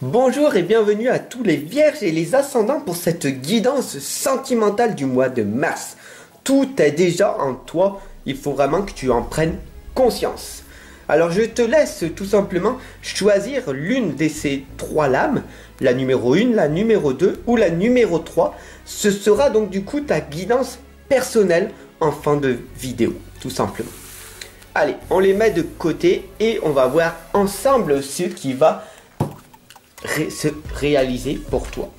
Bonjour et bienvenue à tous les vierges et les ascendants pour cette guidance sentimentale du mois de mars. Tout est déjà en toi, il faut vraiment que tu en prennes conscience. Alors je te laisse tout simplement choisir l'une de ces trois lames, la numéro 1, la numéro 2 ou la numéro 3. Ce sera donc du coup ta guidance personnelle en fin de vidéo, tout simplement. Allez, on les met de côté et on va voir ensemble ce qui va se réaliser pour toi.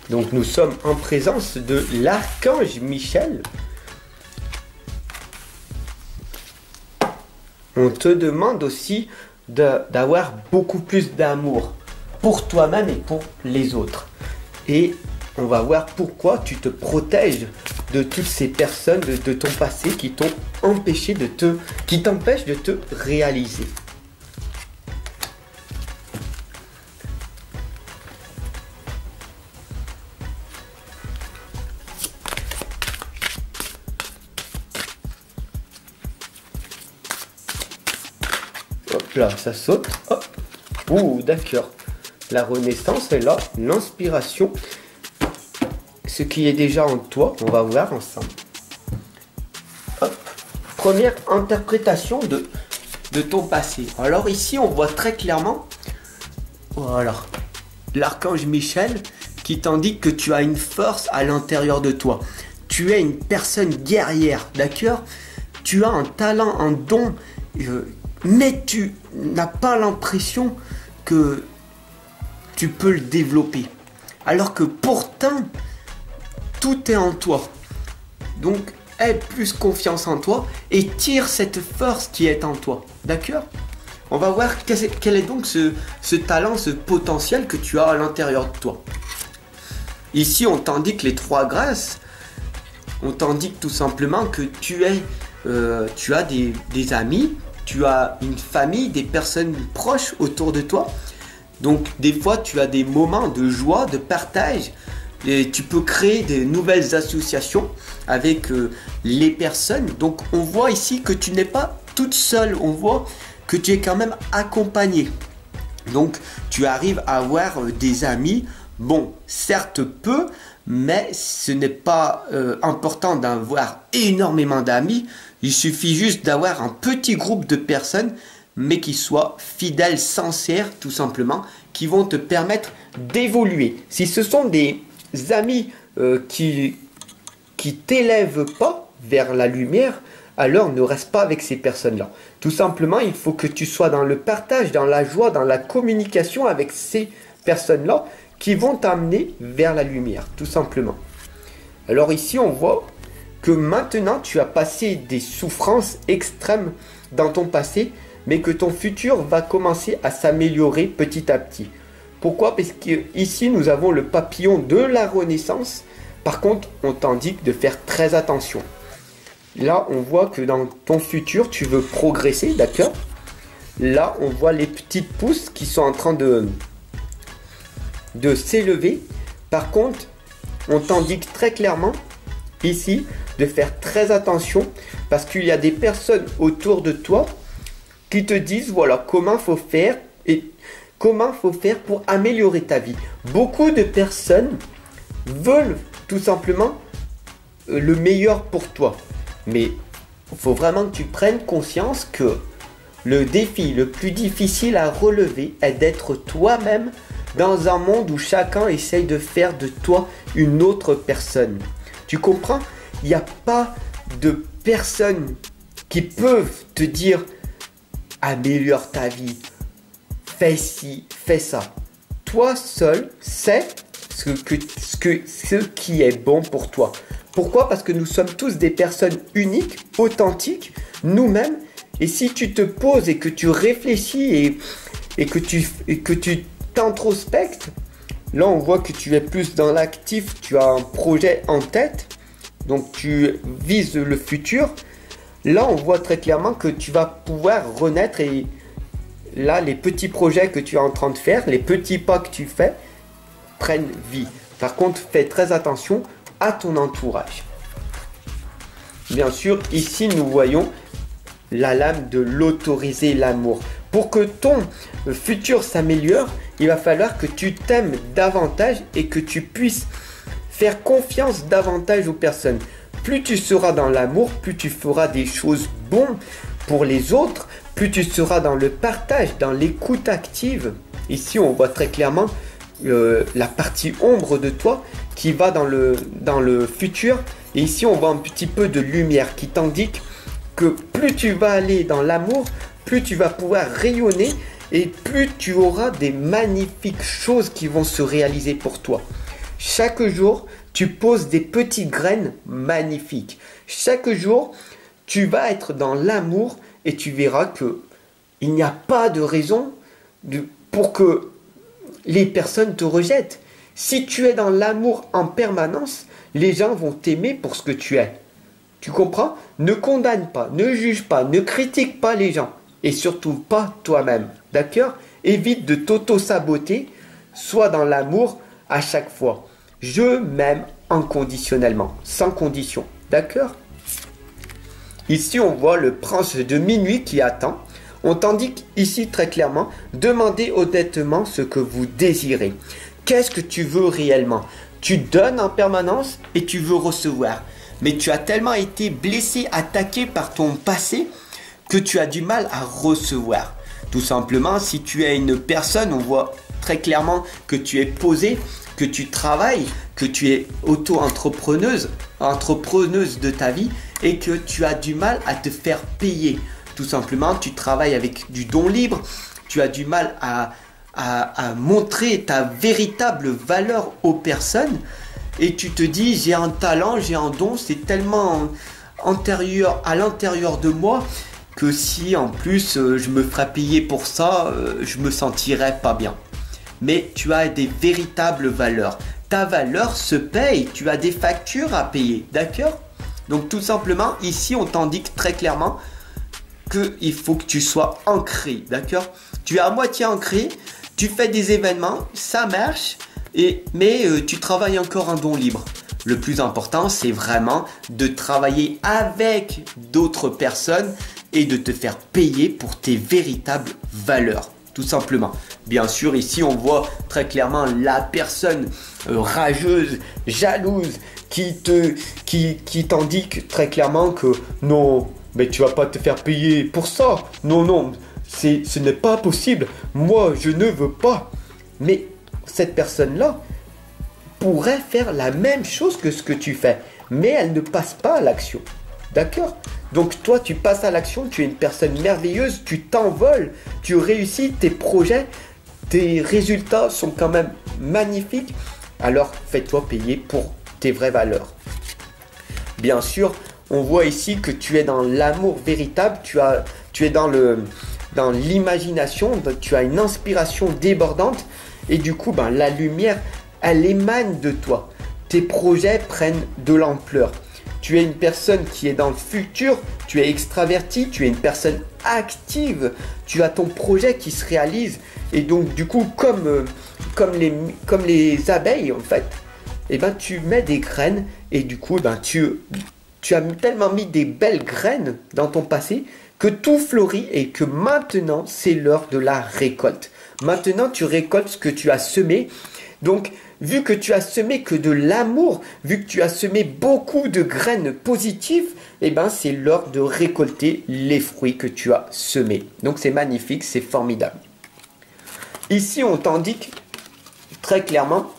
Donc nous sommes en présence de l'archange Michel. On te demande aussi d'avoir beaucoup plus d'amour pour toi-même et pour les autres. Et on va voir pourquoi tu te protèges de toutes ces personnes de ton passé qui t'ont empêché qui t'empêchent de te réaliser. Hop là, ça saute. Hop. Ouh, d'accord. La renaissance est là, l'inspiration. Ce qui est déjà en toi, on va voir ensemble. Hop. Première interprétation de ton passé. Alors ici, on voit très clairement, voilà, l'archange Michel qui t'indique que tu as une force à l'intérieur de toi. Tu es une personne guerrière, d'accord? Tu as un talent, un don, mais tu n'as pas l'impression que tu peux le développer. Alors que pourtant, tout est en toi. Donc, aie plus confiance en toi et tire cette force qui est en toi. D'accord? On va voir quel est donc ce talent, ce potentiel que tu as à l'intérieur de toi. Ici, on t'indique les trois grâces. On t'indique tout simplement que tu as des amis, tu as une famille, des personnes proches autour de toi. Donc, des fois, tu as des moments de joie, de partage. Et tu peux créer de nouvelles associations avec les personnes. Donc on voit ici que tu n'es pas toute seule. On voit que tu es quand même accompagnée. Donc tu arrives à avoir des amis. Bon, certes peu, mais ce n'est pas important d'avoir énormément d'amis. Il suffit juste d'avoir un petit groupe de personnes, mais qui soient fidèles, sincères, tout simplement, qui vont te permettre d'évoluer. Si ce sont des amis qui t'élèvent pas vers la lumière, alors ne reste pas avec ces personnes-là. Tout simplement, il faut que tu sois dans le partage, dans la joie, dans la communication avec ces personnes-là qui vont t'amener vers la lumière, tout simplement. Alors ici, on voit que maintenant, tu as passé des souffrances extrêmes dans ton passé, mais que ton futur va commencer à s'améliorer petit à petit. Pourquoi? Parce qu'ici, nous avons le papillon de la renaissance. Par contre, on t'indique de faire très attention. Là, on voit que dans ton futur, tu veux progresser, d'accord? Là, on voit les petites pousses qui sont en train de s'élever. Par contre, on t'indique très clairement, ici, de faire très attention. Parce qu'il y a des personnes autour de toi qui te disent, voilà, comment faut faire et comment faut faire pour améliorer ta vie. Beaucoup de personnes veulent tout simplement le meilleur pour toi. Mais il faut vraiment que tu prennes conscience que le défi le plus difficile à relever est d'être toi-même dans un monde où chacun essaye de faire de toi une autre personne. Tu comprends? Il n'y a pas de personnes qui peuvent te dire améliore ta vie. Fais ci, fais ça. Toi seul sais ce qui est bon pour toi. Pourquoi? Parce que nous sommes tous des personnes uniques, authentiques, nous-mêmes. Et si tu te poses et que tu réfléchis et que tu t'introspectes, là on voit que tu es plus dans l'actif, tu as un projet en tête, donc tu vises le futur. Là on voit très clairement que tu vas pouvoir renaître et là, les petits projets que tu es en train de faire, les petits pas que tu fais, prennent vie. Par contre, fais très attention à ton entourage. Bien sûr, ici, nous voyons la lame de l'autoriser l'amour. Pour que ton futur s'améliore, il va falloir que tu t'aimes davantage et que tu puisses faire confiance davantage aux personnes. Plus tu seras dans l'amour, plus tu feras des choses bonnes pour les autres, plus tu seras dans le partage, dans l'écoute active. Ici, on voit très clairement la partie ombre de toi qui va dans le futur. Et ici, on voit un petit peu de lumière qui t'indique que plus tu vas aller dans l'amour, plus tu vas pouvoir rayonner et plus tu auras des magnifiques choses qui vont se réaliser pour toi. Chaque jour, tu poses des petites graines magnifiques. Chaque jour, tu vas être dans l'amour et tu verras que il n'y a pas de raison pour que les personnes te rejettent. Si tu es dans l'amour en permanence, les gens vont t'aimer pour ce que tu es. Tu comprends? Ne condamne pas, ne juge pas, ne critique pas les gens. Et surtout pas toi-même. D'accord? Évite de t'auto-saboter. Sois dans l'amour à chaque fois. Je m'aime inconditionnellement, sans condition. D'accord? Ici, on voit le prince de minuit qui attend. On t'indique ici très clairement, demandez honnêtement ce que vous désirez. Qu'est-ce que tu veux réellement? Tu donnes en permanence et tu veux recevoir. Mais tu as tellement été blessé, attaqué par ton passé que tu as du mal à recevoir. Tout simplement, si tu es une personne, on voit très clairement que tu es posé, que tu travailles, que tu es auto-entrepreneuse, entrepreneuse de ta vie et que tu as du mal à te faire payer. Tout simplement, tu travailles avec du don libre, tu as du mal à montrer ta véritable valeur aux personnes et tu te dis j'ai un talent, j'ai un don, c'est tellement antérieur à l'intérieur de moi que si en plus je me ferais payer pour ça, je me sentirais pas bien. Mais tu as des véritables valeurs. Ta valeur se paye, tu as des factures à payer, d'accord? Donc tout simplement, ici on t'indique très clairement qu'il faut que tu sois ancré, d'accord? Tu es à moitié ancré, tu fais des événements, ça marche, mais tu travailles encore en don libre. Le plus important, c'est vraiment de travailler avec d'autres personnes et de te faire payer pour tes véritables valeurs, tout simplement. Bien sûr, ici, on voit très clairement la personne rageuse, jalouse, qui t'indique très clairement que non, mais tu vas pas te faire payer pour ça. Non, non, ce n'est pas possible. Moi, je ne veux pas. Mais cette personne-là pourrait faire la même chose que ce que tu fais, mais elle ne passe pas à l'action. D'accord? Donc toi, tu passes à l'action, tu es une personne merveilleuse, tu t'envoles, tu réussis tes projets, tes résultats sont quand même magnifiques. Alors fais-toi payer pour tes vraies valeurs. Bien sûr, on voit ici que tu es dans l'amour véritable, tu es dans l'imagination, tu as une inspiration débordante et du coup, la lumière, elle émane de toi. Tes projets prennent de l'ampleur. Tu es une personne qui est dans le futur, tu es extraverti, tu es une personne active, tu as ton projet qui se réalise et donc du coup, comme les abeilles en fait, tu mets des graines et du coup, tu as tellement mis des belles graines dans ton passé que tout fleurit et que maintenant, c'est l'heure de la récolte. Maintenant, tu récoltes ce que tu as semé. Donc, vu que tu as semé que de l'amour, vu que tu as semé beaucoup de graines positives, c'est l'heure de récolter les fruits que tu as semés. Donc, c'est magnifique, c'est formidable. Ici, on t'indique très clairement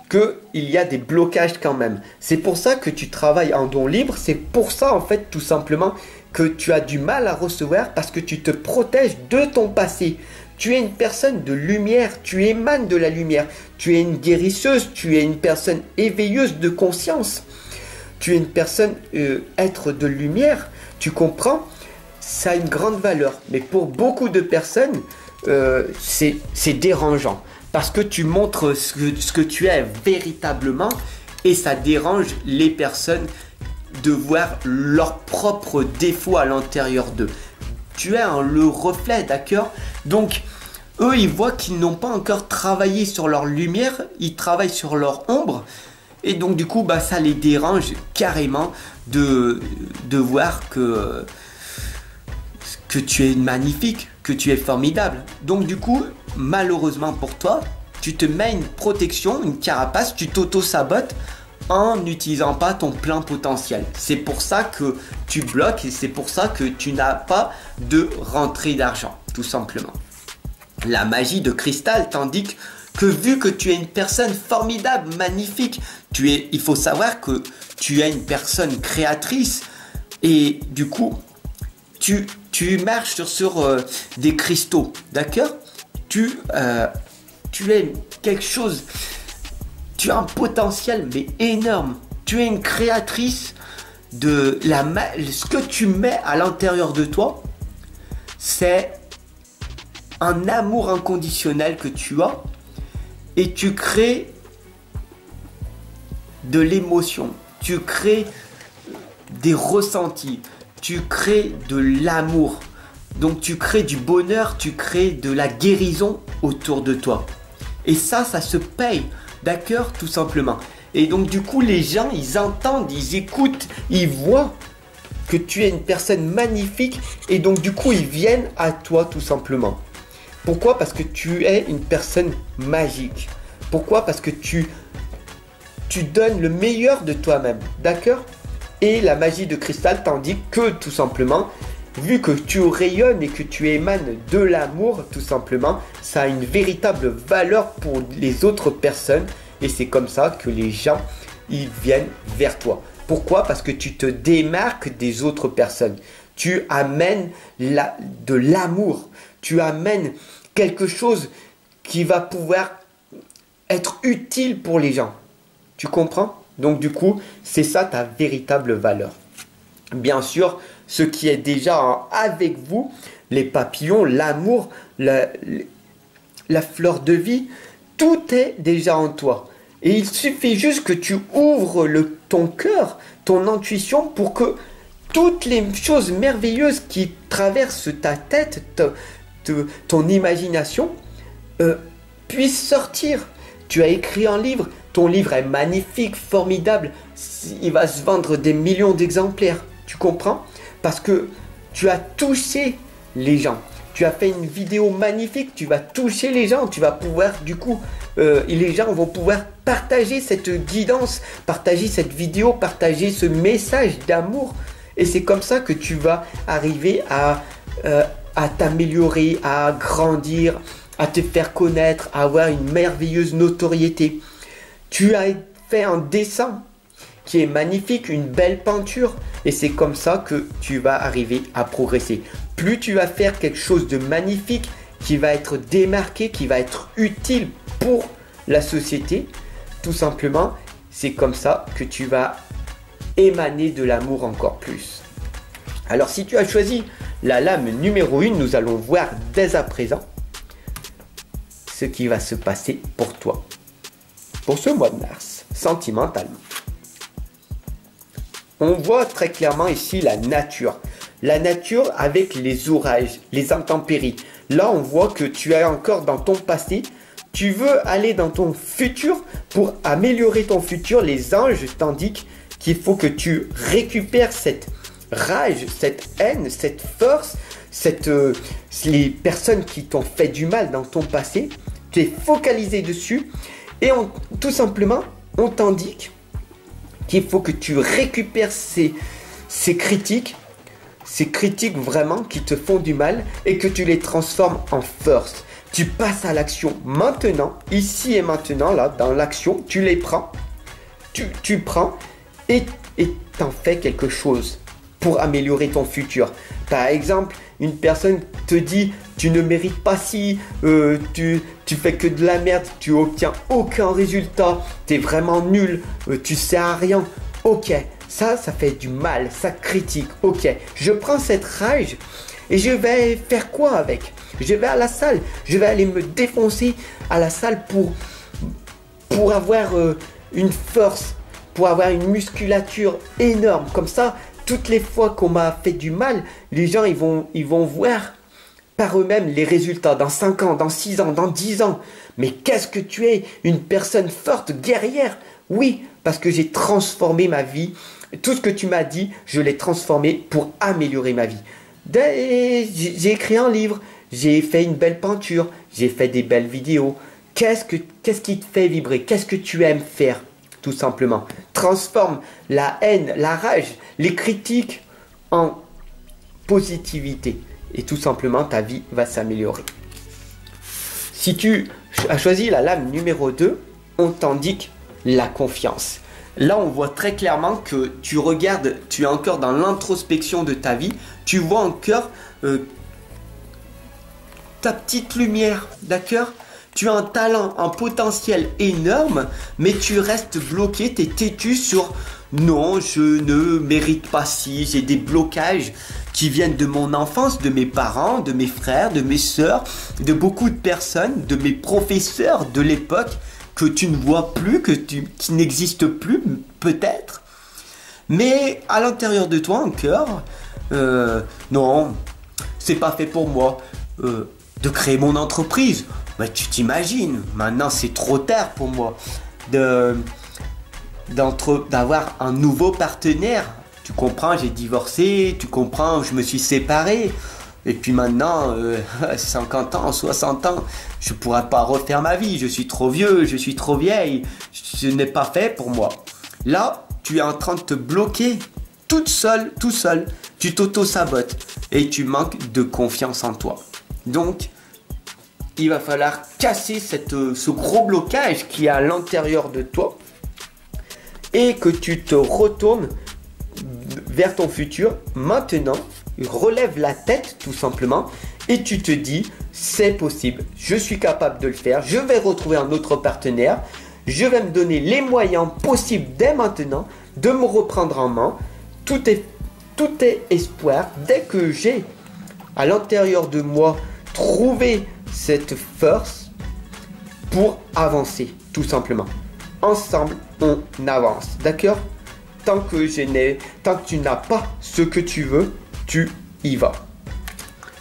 qu'il y a des blocages quand même. C'est pour ça que tu travailles en don libre. C'est pour ça, en fait, tout simplement, que tu as du mal à recevoir parce que tu te protèges de ton passé. Tu es une personne de lumière, tu émanes de la lumière. Tu es une guérisseuse, tu es une personne éveilleuse de conscience. Tu es une personne être de lumière, tu comprends? Ça a une grande valeur. Mais pour beaucoup de personnes, c'est dérangeant. Parce que tu montres ce que tu es véritablement et ça dérange les personnes de voir leurs propres défauts à l'intérieur d'eux. Tu es le reflet, d'accord? Donc, eux, ils voient qu'ils n'ont pas encore travaillé sur leur lumière, ils travaillent sur leur ombre Et donc du coup, bah, ça les dérange carrément de voir que tu es magnifique, que tu es formidable. Donc du coup, malheureusement pour toi, tu te mets une protection, une carapace, tu t'auto-sabotes en n'utilisant pas ton plein potentiel. C'est pour ça que tu bloques et c'est pour ça que tu n'as pas de rentrée d'argent, tout simplement. La magie de cristal t'indique que vu que tu es une personne formidable, magnifique, il faut savoir que tu es une personne créatrice et du coup, tu marches sur des cristaux, d'accord? Tu es quelque chose, tu as un potentiel mais énorme. Tu es une créatrice de ce que tu mets à l'intérieur de toi, c'est un amour inconditionnel que tu as et tu crées de l'émotion, tu crées des ressentis, tu crées de l'amour, donc tu crées du bonheur, tu crées de la guérison autour de toi. Et ça se paye, d'accord, tout simplement. Et donc du coup, les gens, ils entendent, ils écoutent, ils voient que tu es une personne magnifique et donc du coup, ils viennent à toi tout simplement. Pourquoi? Parce que tu es une personne magique. Pourquoi? Parce que tu donnes le meilleur de toi-même, d'accord? Et la magie de cristal t'indique que tout simplement, vu que tu rayonnes et que tu émanes de l'amour, tout simplement, ça a une véritable valeur pour les autres personnes. Et c'est comme ça que les gens, ils viennent vers toi. Pourquoi? Parce que tu te démarques des autres personnes. Tu amènes de l'amour. Tu amènes quelque chose qui va pouvoir être utile pour les gens. Tu comprends? Donc du coup, c'est ça ta véritable valeur. Bien sûr, ce qui est déjà avec vous, les papillons, l'amour, la fleur de vie, tout est déjà en toi. Et il suffit juste que tu ouvres ton cœur, ton intuition pour que toutes les choses merveilleuses qui traversent ta tête, ton imagination, puissent sortir. Tu as écrit un livre, ton livre est magnifique, formidable, il va se vendre des millions d'exemplaires, tu comprends? Parce que tu as touché les gens, tu as fait une vidéo magnifique, tu vas toucher les gens, tu vas pouvoir du coup, les gens vont pouvoir partager cette guidance, partager cette vidéo, partager ce message d'amour et c'est comme ça que tu vas arriver à t'améliorer, à grandir, à te faire connaître, à avoir une merveilleuse notoriété. Tu as fait un dessin qui est magnifique, une belle peinture et c'est comme ça que tu vas arriver à progresser. Plus tu vas faire quelque chose de magnifique qui va être démarqué, qui va être utile pour la société, tout simplement, c'est comme ça que tu vas émaner de l'amour encore plus. Alors si tu as choisi la lame numéro 1, nous allons voir dès à présent ce qui va se passer pour toi, pour ce mois de mars, sentimentalement. On voit très clairement ici la nature. La nature avec les orages, les intempéries. Là, on voit que tu es encore dans ton passé. Tu veux aller dans ton futur pour améliorer ton futur. Les anges t'indiquent qu'il faut que tu récupères cette rage, cette haine, cette force, les personnes qui t'ont fait du mal dans ton passé. Tu es focalisé dessus et tout simplement, on t'indique qu'il faut que tu récupères ces critiques vraiment qui te font du mal et que tu les transformes en force. Tu passes à l'action maintenant, ici et maintenant, là, dans l'action, tu les prends, tu prends et t'en fais quelque chose pour améliorer ton futur. Par exemple, une personne te dit tu ne mérites pas ci, tu fais que de la merde, tu obtiens aucun résultat, tu es vraiment nul, tu sers à rien. Ok, ça fait du mal, ça critique. Ok, je prends cette rage et je vais faire quoi avec? Je vais à la salle, je vais aller me défoncer à la salle pour avoir une force, pour avoir une musculature énorme. Comme ça, toutes les fois qu'on m'a fait du mal, les gens ils vont voir par eux-mêmes les résultats dans 5 ans, dans 6 ans, dans 10 ans. Mais qu'est-ce que tu es? Une personne forte, guerrière. Oui, parce que j'ai transformé ma vie. Tout ce que tu m'as dit, je l'ai transformé pour améliorer ma vie. J'ai écrit un livre, j'ai fait une belle peinture, j'ai fait des belles vidéos. Qu'est-ce qui te fait vibrer? Qu'est-ce que tu aimes faire? Tout simplement. Transforme la haine, la rage, les critiques en positivité. Et tout simplement, ta vie va s'améliorer. Si tu as choisi la lame numéro 2, on t'indique la confiance. Là, on voit très clairement que tu regardes, tu es encore dans l'introspection de ta vie. Tu vois encore ta petite lumière, d'accord? Tu as un talent, un potentiel énorme, mais tu restes bloqué, tu es têtu sur « Non, je ne mérite pas ci, j'ai des blocages qui viennent de mon enfance, de mes parents, de mes frères, de mes sœurs, de beaucoup de personnes, de mes professeurs de l'époque que tu ne vois plus, qui n'existent plus peut-être. Mais à l'intérieur de toi encore, non, c'est pas fait pour moi de créer mon entreprise. Mais tu t'imagines, maintenant c'est trop tard pour moi d'avoir un nouveau partenaire. Tu comprends, j'ai divorcé, tu comprends, je me suis séparé. Et puis maintenant, 50 ans, 60 ans, je ne pourrai pas refaire ma vie. Je suis trop vieux, je suis trop vieille. Ce n'est pas fait pour moi. Là, tu es en train de te bloquer toute seule, tout seul. Tu t'auto-sabotes et tu manques de confiance en toi. Donc, il va falloir casser ce gros blocage qui est à l'intérieur de toi et que tu te retournes vers ton futur maintenant. Relève la tête tout simplement et tu te dis c'est possible, je suis capable de le faire, je vais retrouver un autre partenaire, je vais me donner les moyens possibles dès maintenant de me reprendre en main. Tout est espoir. Dès que j'ai à l'intérieur de moi trouvé cette force pour avancer tout simplement. Ensemble on avance, d'accord? Tant que tu n'as pas ce que tu veux, tu y vas.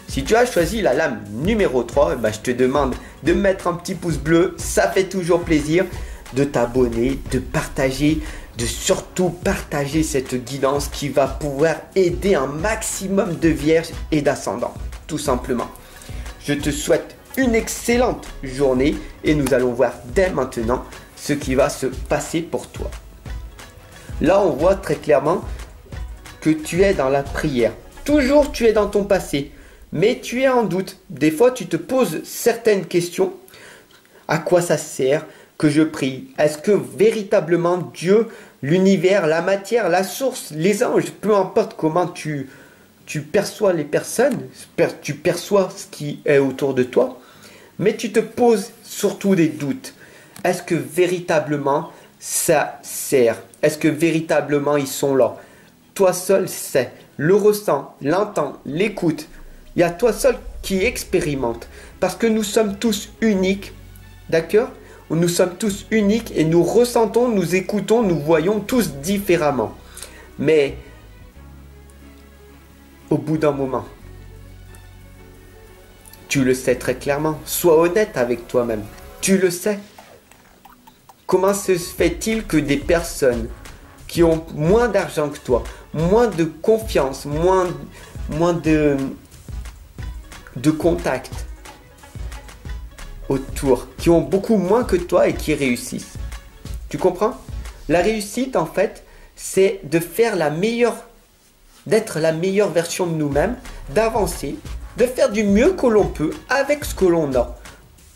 Si tu as choisi la lame numéro 3, je te demande de mettre un petit pouce bleu, ça fait toujours plaisir, de t'abonner, de partager, de surtout partager cette guidance qui va pouvoir aider un maximum de vierges et d'ascendants, tout simplement. Je te souhaite une excellente journée et nous allons voir dès maintenant ce qui va se passer pour toi. Là, on voit très clairement que tu es dans la prière. Toujours, tu es dans ton passé, mais tu es en doute. Des fois, tu te poses certaines questions. À quoi ça sert que je prie? Est-ce que véritablement Dieu, l'univers, la matière, la source, les anges, peu importe comment tu perçois les personnes, tu perçois ce qui est autour de toi, mais tu te poses surtout des doutes. Est-ce que véritablement ça sert? Est-ce que véritablement ils sont là? Toi seul sais, le ressens, l'entends, l'écoute. Il y a toi seul qui expérimente. Parce que nous sommes tous uniques, d'accord? Nous sommes tous uniques et nous ressentons, nous écoutons, nous voyons tous différemment. Mais au bout d'un moment, tu le sais très clairement. Sois honnête avec toi-même. Tu le sais. Comment se fait-il que des personnes qui ont moins d'argent que toi, moins de confiance, moins de contact autour, qui ont beaucoup moins que toi et qui réussissent? Tu comprends? La réussite, en fait, c'est de faire d'être la meilleure version de nous-mêmes, d'avancer, de faire du mieux que l'on peut avec ce que l'on a.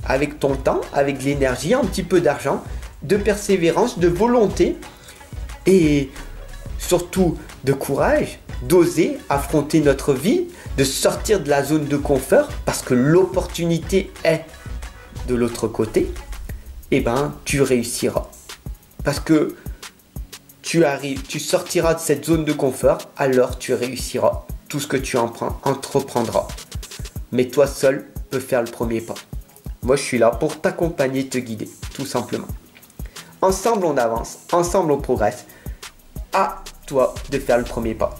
Avec ton temps, avec de l'énergie, un petit peu d'argent, de persévérance, de volonté et surtout de courage, d'oser affronter notre vie, de sortir de la zone de confort parce que l'opportunité est de l'autre côté. Et tu réussiras parce que tu sortiras de cette zone de confort, alors tu réussiras tout ce que tu entreprendras. Mais toi seul peux faire le premier pas. Moi je suis là pour t'accompagner, te guider, tout simplement. Ensemble on avance, ensemble on progresse. À toi de faire le premier pas.